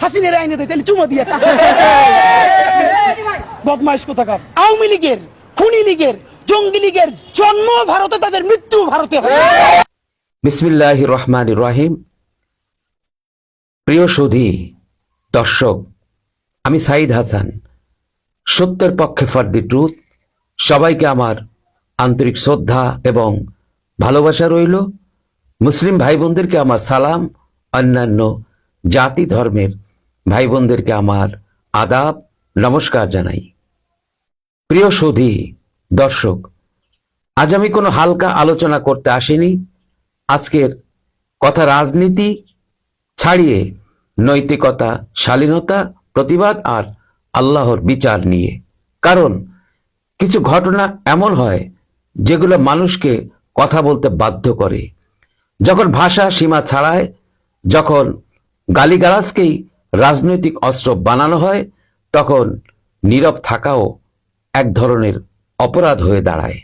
হাসিনের আইনে দেয় তাহলে চুমা দিয়ে বদমাইশ কোথাকার। আওয়ামী লীগের, খুনি লীগের, জঙ্গি লীগের জন্ম ভারতে, তাদের মৃত্যু ভারতে। বিসমিল্লাহির রহমানির রহিম। প্রিয় সুধী দর্শক, আমি সাইদ হাসান, সত্যের পক্ষে ফর দি ট্রুথ। সবাইকে আমার আন্তরিক শ্রদ্ধা এবং ভালোবাসা রইল। মুসলিম ভাই বোনদেরকে আমার সালাম, অন্যান্য জাতি ধর্মের ভাই বোনদেরকে আমার আদাব, নমস্কার জানাই। প্রিয় সুধী দর্শক, আজ আমি কোনো হালকা আলোচনা করতে আসিনি। আজকের কথা রাজনীতি ছাড়িয়ে নৈতিকতা, শালীনতা, প্রতিবাদ আর আল্লাহর বিচার নিয়ে। কারণ কিছু ঘটনা এমন হয় যেগুলো মানুষকে কথা বলতে বাধ্য করে। যখন ভাষা সীমা ছাড়ায়, যখন গালিগালাজকেই রাজনৈতিক অস্ত্র বানানো হয়, তখন নীরব থাকাও এক ধরনের অপরাধ হয়ে দাঁড়ায়।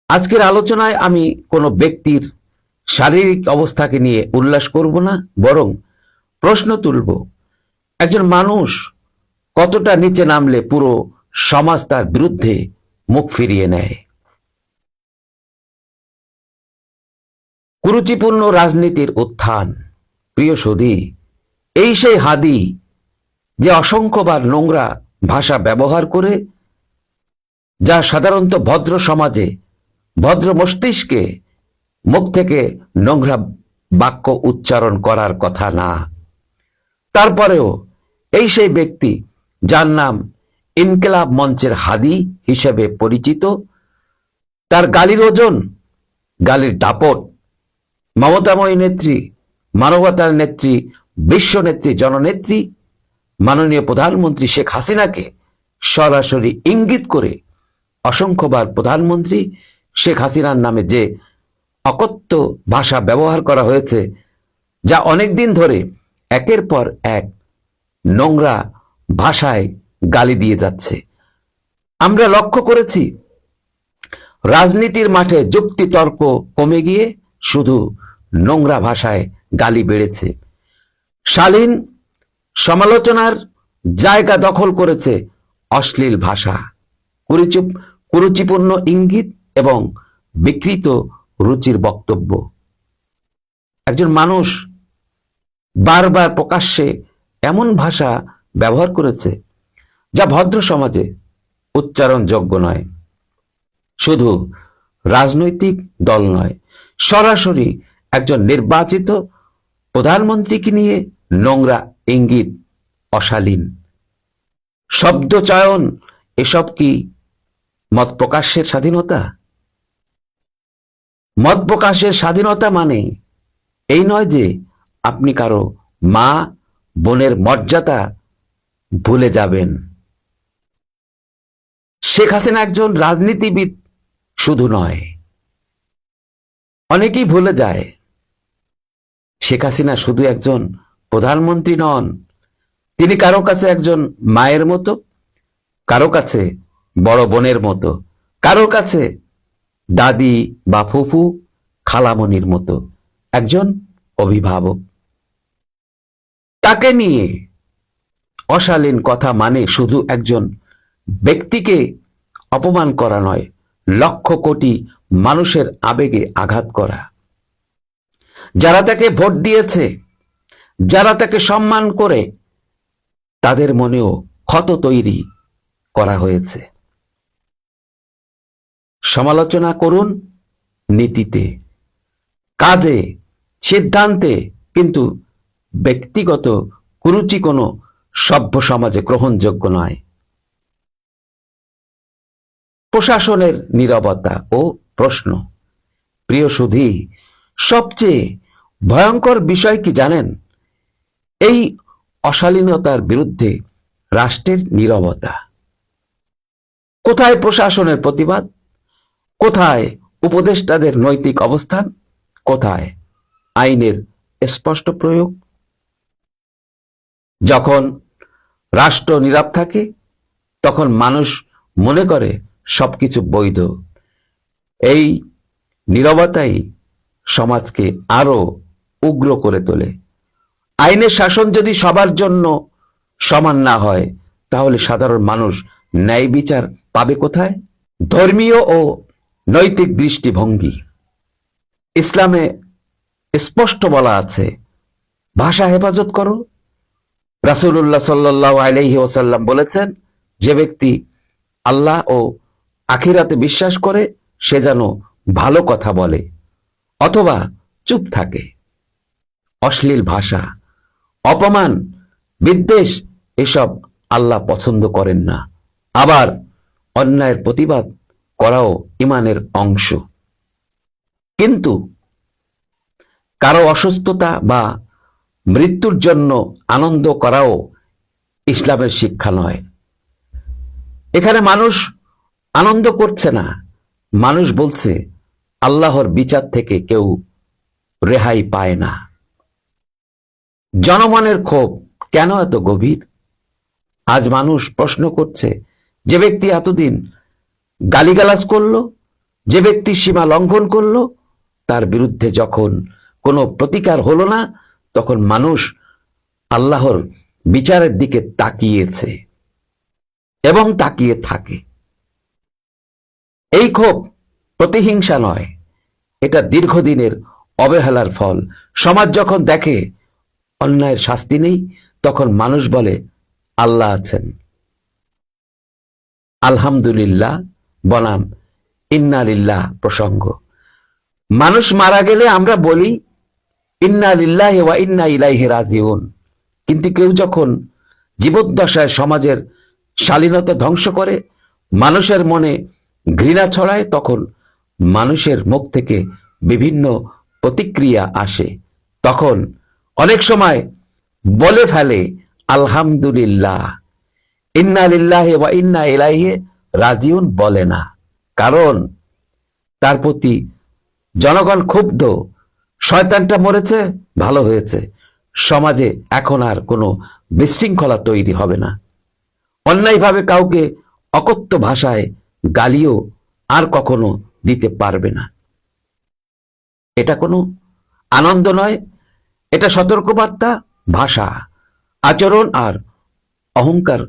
আজকের আলোচনায় আমি কোনো ব্যক্তির শারীরিক অবস্থাকে নিয়ে উল্লাস করব না, বরং প্রশ্ন তুলব, একজন মানুষ কতটা নিচে নামলে পুরো সমাজ তার বিরুদ্ধে মুখ ফিরিয়ে নেয়। কুরুচিপূর্ণ রাজনীতির উত্থান। প্রিয় সুধী, এই সেই হাদি যে অসংখ্যবার নোংরা ভাষা ব্যবহার করে, যা সাধারণত ভদ্র সমাজে, ভদ্র মস্তিষ্কে মুখ থেকে নোংরা বাক্য উচ্চারণ করার কথা না। তারপরেও এই সেই ব্যক্তি যার নাম ইনকিলাব মঞ্চের হাদি হিসেবে পরিচিত, তার গালির ওজন, গালির দাপট মমতাময়ী নেত্রী, মানবতার নেত্রী, বিশ্ব নেত্রী, জননেত্রী মাননীয় প্রধানমন্ত্রী শেখ হাসিনাকে সরাসরি ইঙ্গিত করে অসংখ্যবার প্রধানমন্ত্রী শেখ হাসিনার নামে যে অকথ্য ভাষা ব্যবহার করা হয়েছে, যা অনেকদিন ধরে একের পর এক নোংরা ভাষায় গালি দিয়ে যাচ্ছে। আমরা লক্ষ্য করেছি রাজনীতির মাঠে যুক্তি তর্ক কমে গিয়ে শুধু নোংরা ভাষায় গালি বেড়েছে। শালীন সমালোচনার জায়গা দখল করেছে অশ্লীল ভাষা, কুরুচিপূর্ণ ইঙ্গিত এবং বিকৃত রুচির বক্তব্য। একজন মানুষ বারবার প্রকাশ্যে এমন ভাষা ব্যবহার করেছে যা ভদ্র সমাজে উচ্চারণযোগ্য নয়। শুধু রাজনৈতিক দল নয়, সরাসরি একজন নির্বাচিত প্রধানমন্ত্রীকে নিয়ে নোংরা ইঙ্গিত, অশালীন শব্দ চয়ন, এসব কি মত প্রকাশের স্বাধীনতা? মত প্রকাশের স্বাধীনতা মানে এই নয় যে আপনি কারো মা বোনের মর্যাদা ভুলে যাবেন। শেখ হাসিনা একজন রাজনীতিবিদ শুধু নয়, অনেকেই ভুলে যায় শেখ হাসিনা শুধু একজন প্রধানমন্ত্রী নন। তিনি কারো কাছে একজন মায়ের মতো, কারো কাছে বড় বোনের মতো, কারো কাছে দাদি বা ফুফু, খালামণির মতো একজন অভিভাবক। তাকে নিয়ে অশালীন কথা মানে শুধু একজন ব্যক্তিকে অপমান করা নয়, লক্ষ কোটি মানুষের আবেগে আঘাত করা। যারা তাকে ভোট দিয়েছে, যারা তাকে সম্মান করে, তাদের মনেও ক্ষত তৈরি করা হয়েছে। সমালোচনা করুন নীতিতে, কাজে, সিদ্ধান্তে, কিন্তু ব্যক্তিগত কুরুচি কোনো সভ্য সমাজে গ্রহণযোগ্য নয়। প্রশাসনের নীরবতা ও প্রশ্ন। প্রিয় সুধী, সবচেয়ে ভয়ঙ্কর বিষয় কি জানেন? এই অশালীনতার বিরুদ্ধে রাষ্ট্রের নীরবতা। কোথায় প্রশাসনের প্রতিবাদ? কোথায় উপদেষ্টাদের নৈতিক অবস্থান? কোথায় আইনের স্পষ্ট প্রয়োগ? যখন রাষ্ট্র নীরব থাকে, তখন মানুষ মনে করে সবকিছু বৈধ। এই নীরবতাই সমাজকে আরো উগ্র করে তোলে। আইনের শাসন যদি সবার জন্য সমান না হয়, তাহলে সাধারণ মানুষ ন্যায় বিচার পাবে কোথায়? ধর্মীয় ও নৈতিক দৃষ্টিভঙ্গি। ইসলামে স্পষ্ট বলা আছে, ভাষা হেফাজত করো। রাসূলুল্লাহ সাল্লাল্লাহু আলাইহি ওয়াসাল্লাম বলেছেন, যে ব্যক্তি আল্লাহ ও আখিরাতে বিশ্বাস করে সে যেন ভালো কথা বলে অথবা চুপ থাকে। অশ্লীল ভাষা, অপমান, বিদ্বেষ এসব আল্লাহ পছন্দ করেন না। আবার অন্যায়ের প্রতিবাদ করাও ঈমানের অংশ। কিন্তু কারো অসুস্থতা বা মৃত্যুর জন্য আনন্দ করাও ইসলামের শিক্ষা নয়। এখানে মানুষ আনন্দ করছে না, মানুষ বলছে আল্লাহর বিচার থেকে কেউ রেহাই পায় না। জনমনের ক্ষোভ কেন এত গভীর? আজ মানুষ প্রশ্ন করছে, যে ব্যক্তি এতদিন গালিগালাজ করলো, যে ব্যক্তি সীমা লঙ্ঘন করলো, তার বিরুদ্ধে যখন কোনো প্রতিকার হলো না, তখন মানুষ আল্লাহর বিচারের দিকে তাকিয়েছে এবং তাকিয়ে থাকে। এই ক্ষোভ প্রতিহিংসা নয়, এটা দীর্ঘদিনের অবহেলার ফল। সমাজ যখন দেখে অন্যায়ের শাস্তি নেই, তখন মানুষ বলে আল্লাহ আছেন। আলহামদুলিল্লাহ বনাম ইন্না লিল্লাহ প্রসঙ্গ। মানুষ মারা গেলে আমরা বলি ইন্না লিল্লাহি ওয়া ইন্না ইলাইহি রাজিউন, কিন্তু কেউ যখন জীবদ্দশায় সমাজের শালীনতা ধ্বংস করে, মানুষের মনে ঘৃণা ছড়ায়, তখন মানুষের মুখ থেকে বিভিন্ন প্রতিক্রিয়া আসে। তখন অনেক সময় বলে ফেলে আলহামদুলিল্লাহ, ইন্না লিল্লাহি ওয়া ইন্না ইলাইহি রাজিউন বলে না, কারণ তার প্রতি জনগণ ক্ষুব্ধ। শয়তানটা মরেছে, ভালো হয়েছে, সমাজে এখন আর কোনো বিশৃঙ্খলা তৈরি হবে না। অন্যায়ভাবে কাউকে অকথ্য ভাষায় গালিও আর কখনো দিতে পারবে না। এটা কোনো আনন্দ নয়, এটা সতর্কবার্তা। ভাষা, আচরণ আর অহংকার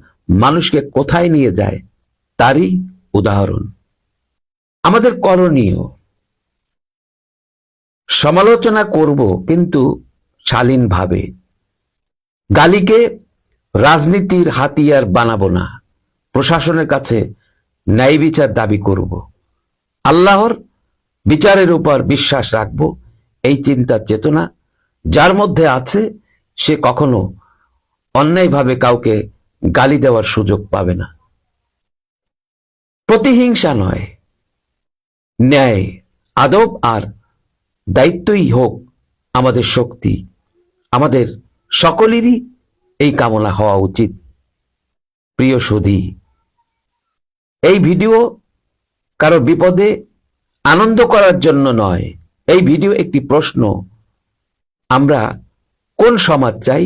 মানুষকে কোথায় নিয়ে যায় তারই উদাহরণ। আমাদের করণীয়, সমালোচনা করব কিন্তু শালীনভাবে। গালিকে রাজনীতির হাতিয়ার বানাবো না। প্রশাসনের কাছে ন্যায় বিচার দাবি করব, আল্লাহর বিচারের উপর বিশ্বাস রাখব। এই চিন্তা চেতনা যার মধ্যে আছে, সে কখনো অন্যায়ভাবে কাউকে গালি দেওয়ার সুযোগ পাবে না। প্রতিহিংসা নয়, ন্যায়, আদব আর দায়িত্বই হোক আমাদের শক্তি। আমাদের সকলেরই এই কামনা হওয়া উচিত। প্রিয় সুধী, এই ভিডিও কারো বিপদে আনন্দ করার জন্য নয়। এই ভিডিও একটি প্রশ্ন, আমরা কোন সমাজ চাই?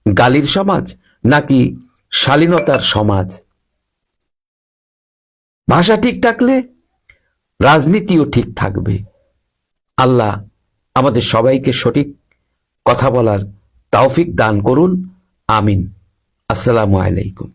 গালির সমাজ নাকি শালীনতার সমাজ? ভাষা ঠিক থাকলে রাজনীতিও ঠিক থাকবে। আল্লাহ আমাদের সবাইকে সঠিক কথা বলার তৌফিক দান করুন। আমিন। আসসালামু আলাইকুম।